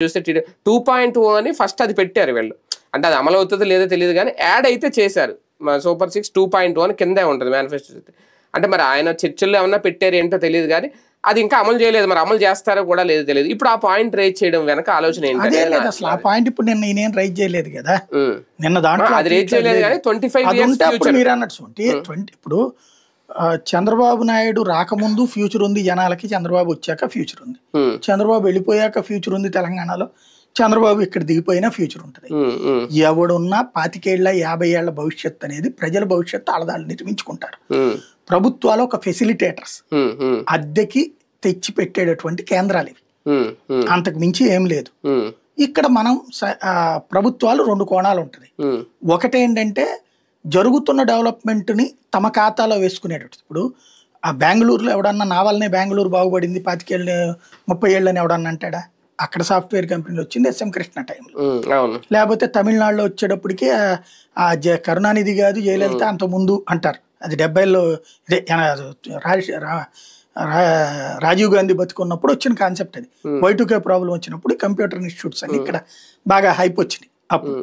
చూస్తే 2.0 అని ఫస్ట్ అది పెట్టారు వీళ్ళు. అంటే అది అమలు అవుతుందో లేదో తెలియదు కానీ యాడ్ అయితే చేశారు. సూపర్ 6 2.0 అని కిందే ఉంటుంది మేనిఫెస్టో. అంటే మరి ఆయన చర్చల్లో ఏమన్నా పెట్టారు ఏంటో తెలియదు కానీ అది ఇంకా అమలు చేయలేదు. మరి అమలు చేస్తారో కూడా లేదో తెలియదు. ఇప్పుడు ఆ పాయింట్ రైజ్ చేయడం వెనక ఆలోచన ఏంటి? అసలు ఆ పాయింట్ ఇప్పుడు నేనేం రైజ్ చేయలేదు కదా. నిన్న దాంట్లో అది రైజ్ చేయలేదు కానీ 25 years మీరు అన్నట్టు ఇప్పుడు చంద్రబాబు నాయుడు రాకముందు ఫ్యూచర్ ఉంది జనాలకి, చంద్రబాబు వచ్చాక ఫ్యూచర్ ఉంది. చంద్రబాబు వెళ్ళిపోయాక ఫ్యూచర్ ఉంది తెలంగాణలో, చంద్రబాబు ఇక్కడ దిగిపోయినా ఫ్యూచర్ ఉంటుంది. ఎవడున్నా 25 ఏళ్ల 50 ఏళ్ల భవిష్యత్తు అనేది ప్రజల భవిష్యత్తు ఆడదాళ్ళు నిర్మించుకుంటారు. ప్రభుత్వాలు ఒక ఫెసిలిటేటర్స్, అద్దెకి తెచ్చి పెట్టేటటువంటి కేంద్రాలు ఇవి, అంతకు మించి ఏం లేదు. ఇక్కడ మనం ప్రభుత్వాలు 2 కోణాలు ఉంటుంది. ఒకటేంటంటే జరుగుతున్న డెవలప్మెంట్ ని తమ ఖాతాలో వేసుకునేటట్టు. ఇప్పుడు ఆ బెంగళూరులో ఎవడన్నా నా వల్లనే బెంగళూరు బాగుపడింది 25 ఏళ్ళు 30 ఏళ్ళని ఎవడన్నా అంటాడా? అక్కడ సాఫ్ట్వేర్ కంపెనీలు వచ్చింది SM కృష్ణ టైంలో. లేకపోతే తమిళనాడులో వచ్చేటప్పటికి కరుణానిధి కాదు జయలలిత అంత ముందు అంటారు. అది 70లో ఇదే రాజీవ్ గాంధీ బతుకున్నప్పుడు వచ్చిన కాన్సెప్ట్ అది. Y2K ప్రాబ్లం వచ్చినప్పుడు కంప్యూటర్ ఇన్స్టిట్యూట్స్ అని ఇక్కడ బాగా హైప్ వచ్చినాయి. అప్పుడు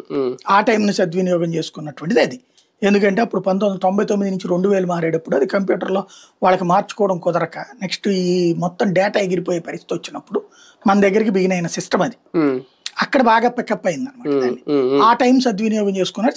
ఆ టైంని సద్వినియోగం చేసుకున్నటువంటిది అది. ఎందుకంటే అప్పుడు 1999 నుంచి 2000 మారేటప్పుడు అది కంప్యూటర్లో వాళ్ళకి మార్చుకోవడం కుదరక నెక్స్ట్ ఈ మొత్తం డేటా ఎగిరిపోయే పరిస్థితి వచ్చినప్పుడు మన దగ్గరికి బిగిన్ అయిన సిస్టమ్ అది. అక్కడ బాగా పికప్ అయింది అనమాట. ఆ టైం సద్వినియోగం చేసుకున్నారు.